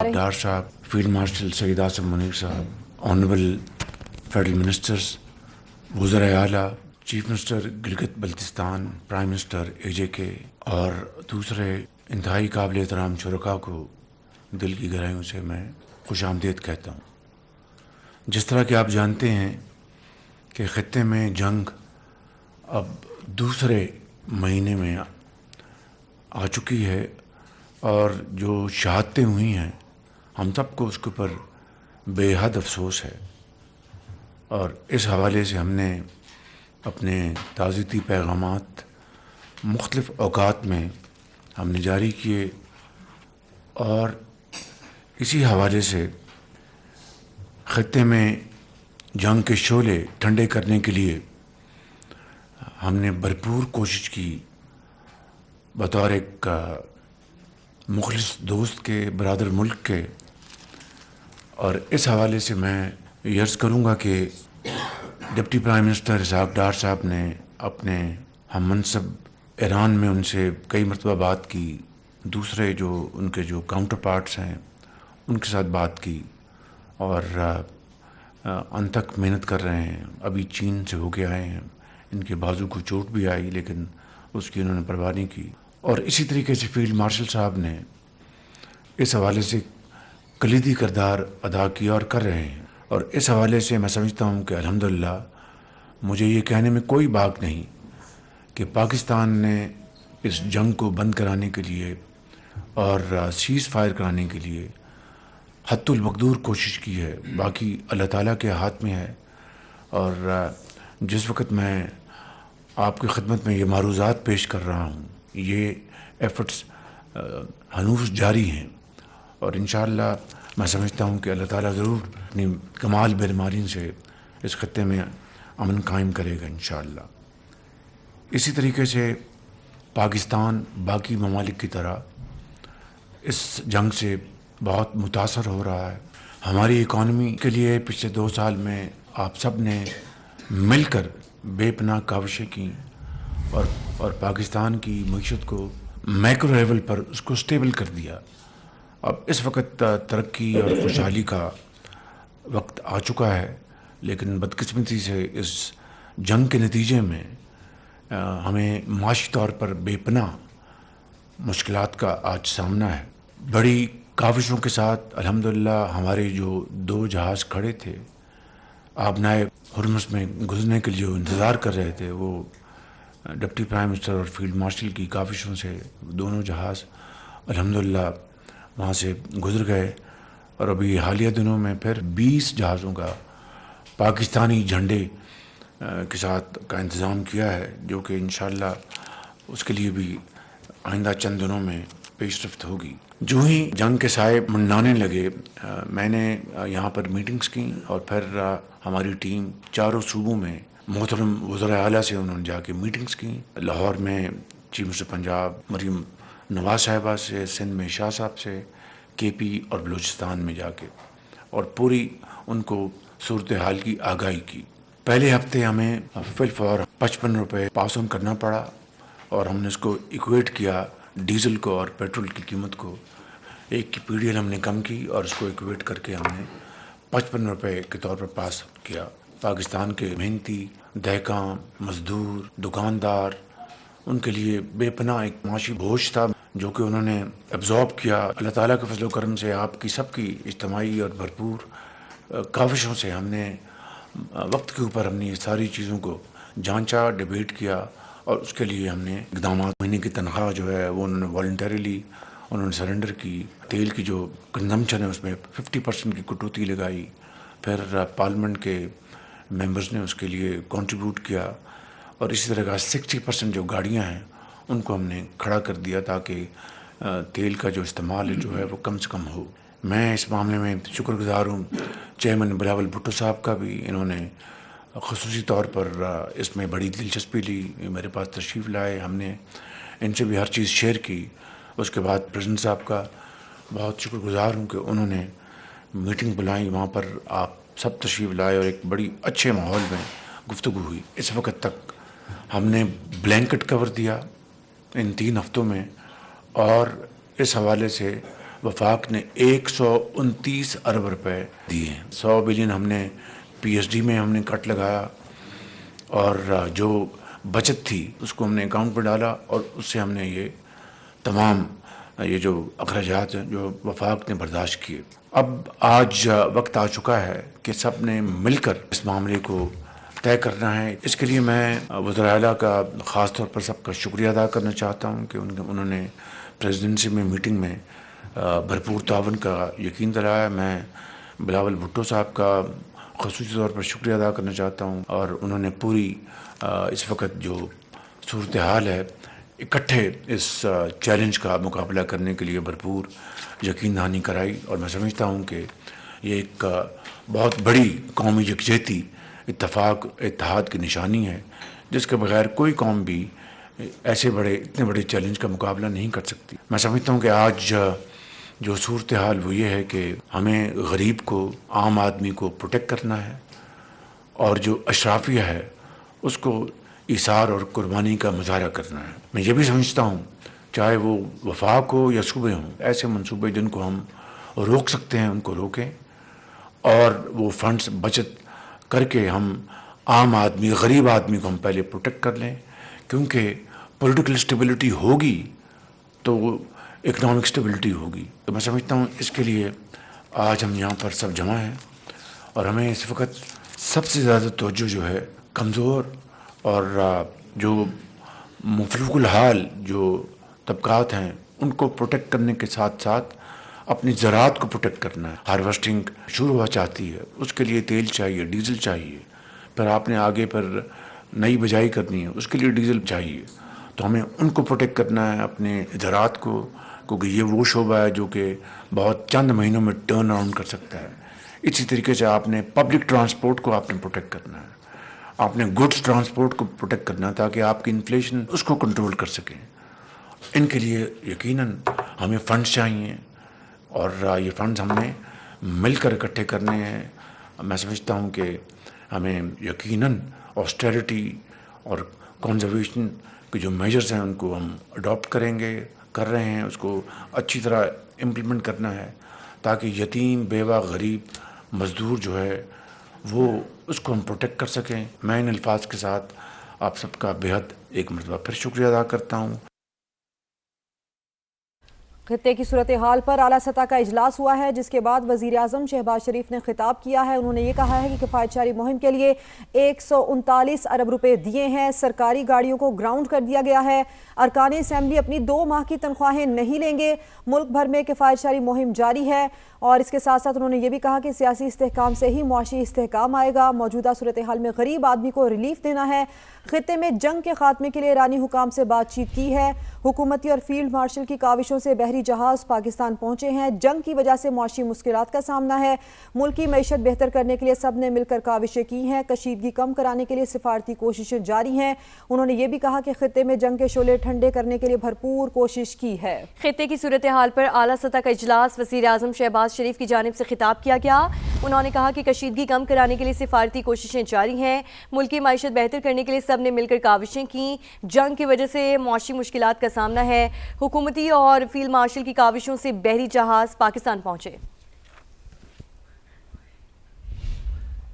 ڈار صاحب، field marshal سید آصف منیر صاحب، honourable federal ministers, وزرائے اعلیٰ، chief minister Gilgit Baltistan, prime minister AJK اور دوسرے انتہائی قابل احترام شرکاء کو دل کی گہرائیوں سے میں خوش آمدید کہتا ہوں۔ جس طرح کہ آپ جانتے ہیں کہ خطے میں جنگ اب دوسرے مہینے میں آ چکی ہے اور جو شہادتیں ہوئی ہیں ہم سب کو اس کے اوپر بے حد افسوس ہے، اور اس حوالے سے ہم نے اپنے تعزیتی پیغامات مختلف اوقات میں ہم نے جاری کیے، اور اسی حوالے سے خطے میں جنگ کے شعلے ٹھنڈے کرنے کے لیے ہم نے بھرپور کوشش کی بطور ایک مخلص دوست کے، برادر ملک کے۔ اور اس حوالے سے میں یہ عرض کروں گا کہ deputy prime minister Ishaq Dar صاحب نے اپنے ہم منصب ایران میں ان سے کئی مرتبہ بات کی، دوسرے جو ان کے جو کاؤنٹر پارٹس ہیں ان کے ساتھ بات کی، اور ان تک محنت کر رہے ہیں۔ ابھی چین سے ہو کے آئے ہیں، ان کے بازو کو چوٹ بھی آئی لیکن اس کی انہوں نے پرواہ نہیں کی۔ اور اسی طریقے سے فیلڈ مارشل صاحب نے اس حوالے سے کلیدی کردار ادا کیا اور کر رہے ہیں، اور اس حوالے سے میں سمجھتا ہوں کہ الحمدللہ مجھے یہ کہنے میں کوئی باک نہیں کہ پاکستان نے اس جنگ کو بند کرانے کے لیے اور سیز فائر کرانے کے لیے حد المقدور کوشش کی ہے۔ باقی اللہ تعالیٰ کے ہاتھ میں ہے، اور جس وقت میں آپ کی خدمت میں یہ معروضات پیش کر رہا ہوں یہ ایفرٹس ہنوز جاری ہیں، اور انشاءاللہ میں سمجھتا ہوں کہ اللہ تعالیٰ ضرور اپنی کمال برمارین سے اس خطے میں امن قائم کرے گا انشاءاللہ۔ اسی طریقے سے پاکستان باقی ممالک کی طرح اس جنگ سے بہت متاثر ہو رہا ہے۔ ہماری اکانومی کے لیے پچھلے 2 سال میں آپ سب نے مل کر بے پناہ کاوشیں کیں، اور پاکستان کی معیشت کو میکرو لیول پر اس کو سٹیبل کر دیا۔ اب اس وقت ترقی اور خوشحالی کا وقت آ چکا ہے، لیکن بدقسمتی سے اس جنگ کے نتیجے میں ہمیں معاشی طور پر بے پناہ مشکلات کا آج سامنا ہے۔ بڑی کاوشوں کے ساتھ الحمدللہ ہمارے جو 2 جہاز کھڑے تھے آبنائے ہرمز میں گزرنے کے لیے انتظار کر رہے تھے، وہ ڈپٹی پرائم منسٹر اور فیلڈ مارشل کی کاوشوں سے دونوں جہاز الحمدللہ وہاں سے گزر گئے، اور ابھی حالیہ دنوں میں پھر 20 جہازوں کا پاکستانی جھنڈے کے ساتھ کا انتظام کیا ہے، جو کہ انشاءاللہ اس کے لیے بھی آئندہ چند دنوں میں پیش رفت ہوگی۔ جو ہی جنگ کے سائے منڈانے لگے میں نے یہاں پر میٹنگز کی، اور پھر ہماری ٹیم 4 صوبوں میں محترم وزرائے اعلیٰ سے انہوں نے جا کے میٹنگز کی۔ لاہور میں چیف منسٹر پنجاب مریم نواز صاحبہ سے، سندھ میں شاہ صاحب سے، KP اور بلوچستان میں جا کے، اور پوری ان کو صورتحال کی آگاہی کی۔ پہلے ہفتے ہمیں فی الفور 55 روپے پاس آن کرنا پڑا، اور ہم نے اس کو ایکویٹ کیا ڈیزل کو اور پیٹرول کی قیمت کو۔ ایک کی PDL ہم نے کم کی اور اس کو ایکویٹ کر کے ہم نے 55 روپے کے طور پر پاس کیا۔ پاکستان کے محنتی دہقاں، مزدور، دکاندار، ان کے لیے بے پناہ ایک معاشی بوجھ تھا جو کہ انہوں نے ایبزارب کیا۔ اللہ تعالیٰ کے فضل و کرم سے آپ کی سب کی اجتماعی اور بھرپور کاوشوں سے ہم نے وقت کے اوپر ہم نے یہ ساری چیزوں کو جانچا، ڈیبیٹ کیا، اور اس کے لیے ہم نے اقدامات۔ مہینے کی تنخواہ جو ہے وہ انہوں نے والنٹریلی انہوں نے سرنڈر کی۔ تیل کی جو کنزمپشن ہے اس میں 50% کی کٹوتی لگائی۔ پھر پارلیمنٹ کے ممبرز نے اس کے لیے کنٹریبیوٹ کیا، اور اسی طرح کا 60% جو گاڑیاں ہیں ان کو ہم نے کھڑا کر دیا تاکہ تیل کا جو استعمال جو ہے وہ کم سے کم ہو۔ میں اس معاملے میں شکر گزار ہوں چیئرمین بلاول بھٹو صاحب کا بھی، انہوں نے خصوصی طور پر اس میں بڑی دلچسپی لی، میرے پاس تشریف لائے، ہم نے ان سے بھی ہر چیز شیئر کی۔ اس کے بعد پریزیڈنٹ صاحب کا بہت شکر گزار ہوں کہ انہوں نے میٹنگ بلائی، وہاں پر آپ سب تشریف لائے، اور ایک بڑی اچھے ماحول میں گفتگو ہوئی۔ اس وقت تک ہم نے بلینکٹ کور دیا ان 3 ہفتوں میں، اور اس حوالے سے وفاق نے 129 ارب روپے دیے ہیں. 100 بلین ہم نے پی ایس ڈی میں ہم نے کٹ لگایا, اور جو بچت تھی اس کو ہم نے اکاؤنٹ پہ ڈالا, اور اس سے ہم نے یہ تمام یہ جو اخراجات ہیں جو وفاق نے برداشت کیے. اب آج وقت آ چکا ہے کہ سب نے مل کر اس معاملے کو طے کرنا ہے. اس کے لیے میں وزراء اعلیٰ کا خاص طور پر سب کا شکریہ ادا کرنا چاہتا ہوں کہ انہوں نے پریزیڈنسی میں میٹنگ میں بھرپور تعاون کا یقین دلایا. میں بلاول بھٹو صاحب کا خصوصی طور پر شکریہ ادا کرنا چاہتا ہوں, اور انہوں نے پوری اس وقت جو صورتحال ہے اکٹھے اس چیلنج کا مقابلہ کرنے کے لیے بھرپور یقین دہانی کرائی. اور میں سمجھتا ہوں کہ یہ ایک بہت بڑی قومی یکجہتی, اتفاق, اتحاد کی نشانی ہے, جس کے بغیر کوئی قوم بھی اتنے بڑے چیلنج کا مقابلہ نہیں کر سکتی. میں سمجھتا ہوں کہ آج جو صورتحال وہ یہ ہے کہ ہمیں غریب کو, عام آدمی کو پروٹیکٹ کرنا ہے, اور جو اشرافیہ ہے اس کو ایثار اور قربانی کا مظاہرہ کرنا ہے. میں یہ بھی سمجھتا ہوں چاہے وہ وفاق ہو یا صوبے ہوں, ایسے منصوبے جن کو ہم روک سکتے ہیں ان کو روکیں, اور وہ فنڈز بچت کر کے ہم عام آدمی, غریب آدمی کو ہم پہلے پروٹیکٹ کر لیں, کیونکہ پولیٹیکل اسٹیبلٹی ہوگی تو اکنامک اسٹیبلٹی ہوگی. تو میں سمجھتا ہوں اس کے لیے آج ہم یہاں پر سب جمع ہیں, اور ہمیں اس وقت سب سے زیادہ توجہ جو ہے کمزور اور جو مفلوق الحال جو طبقات ہیں ان کو پروٹیکٹ کرنے کے ساتھ ساتھ اپنی زراعت کو پروٹیکٹ کرنا ہے. ہارویسٹنگ شروع ہوا چاہتی ہے, اس کے لیے تیل چاہیے, ڈیزل چاہیے, پھر آپ نے آگے پر نئی بجائی کرنی ہے, اس کے لیے ڈیزل چاہیے. تو ہمیں ان کو پروٹیکٹ کرنا ہے, اپنے زراعت کو, کیونکہ یہ وہ شعبہ ہے جو کہ بہت چند مہینوں میں ٹرن اراؤنڈ کر سکتا ہے. اسی طریقے سے آپ نے پبلک ٹرانسپورٹ کو آپ نے پروٹیکٹ کرنا ہے, آپ نے گڈس ٹرانسپورٹ کو پروٹیکٹ کرنا ہے تاکہ آپ کی انفلیشن اس کو کنٹرول کر سکیں. ان کے لیے یقیناً ہمیں فنڈز چاہیے, اور یہ فنڈز ہم نے مل کر اکٹھے کرنے ہیں. میں سمجھتا ہوں کہ ہمیں یقیناً آسٹیرٹی اور کنزرویشن کے جو میجرز ہیں ان کو ہم اڈاپٹ کریں گے, کر رہے ہیں, اس کو اچھی طرح امپلیمنٹ کرنا ہے تاکہ یتیم, بیوہ, غریب, مزدور جو ہے وہ اس کو ہم پروٹیکٹ کر سکیں. میں ان الفاظ کے ساتھ آپ سب کا بےحد ایک مرتبہ پھر شکریہ ادا کرتا ہوں. خطے کی صورتحال پر اعلیٰ سطح کا اجلاس ہوا ہے, جس کے بعد وزیر اعظم شہباز شریف نے خطاب کیا ہے. انہوں نے یہ کہا ہے کہ کفایت جاری مہم کے لیے 139 ارب روپے دیے ہیں, سرکاری گاڑیوں کو گراؤنڈ کر دیا گیا ہے, ارکان اسمبلی اپنی 2 ماہ کی تنخواہیں نہیں لیں گے, ملک بھر میں کفایت جاری مہم جاری ہے. اور اس کے ساتھ ساتھ انہوں نے یہ بھی کہا کہ سیاسی استحکام سے ہی معاشی استحکام آئے گا. موجودہ صورتحال میں غریب آدمی کو ریلیف دینا ہے. خطے میں جنگ کے خاتمے کے لیے ایرانی حکام سے بات چیت کی ہے. حکومتی اور فیلڈ مارشل کی کاوشوں سے بحری جہاز پاکستان پہنچے ہیں. جنگ کی وجہ سے معاشی مشکلات کا سامنا ہے. ملکی معیشت بہتر کرنے کے لیے سب نے مل کر کاوشیں کی ہیں. کشیدگی کم کرانے کے لیے سفارتی کوششیں جاری ہیں. انہوں نے یہ بھی کہا کہ خطے میں جنگ کے شعلے ٹھنڈے کرنے کے لیے بھرپور کوشش کی ہے. خطے کی صورتحال پر اعلیٰ سطح کا اجلاس وزیر اعظم شہباز شریف کی جانب سے خطاب کیا گیا. انہوں نے کہا کہ کشیدگی کم کرانے کے لیے سفارتی کوششیں جاری ہیں. ملکی معیشت بہتر کرنے کے لیے سب نے مل کر کاوشیں کی. جنگ کی وجہ سے معاشی مشکلات کا سامنا ہے. حکومتی اور فیلڈ مارشل کی کاوشوں سے بحری جہاز پاکستان پہنچے.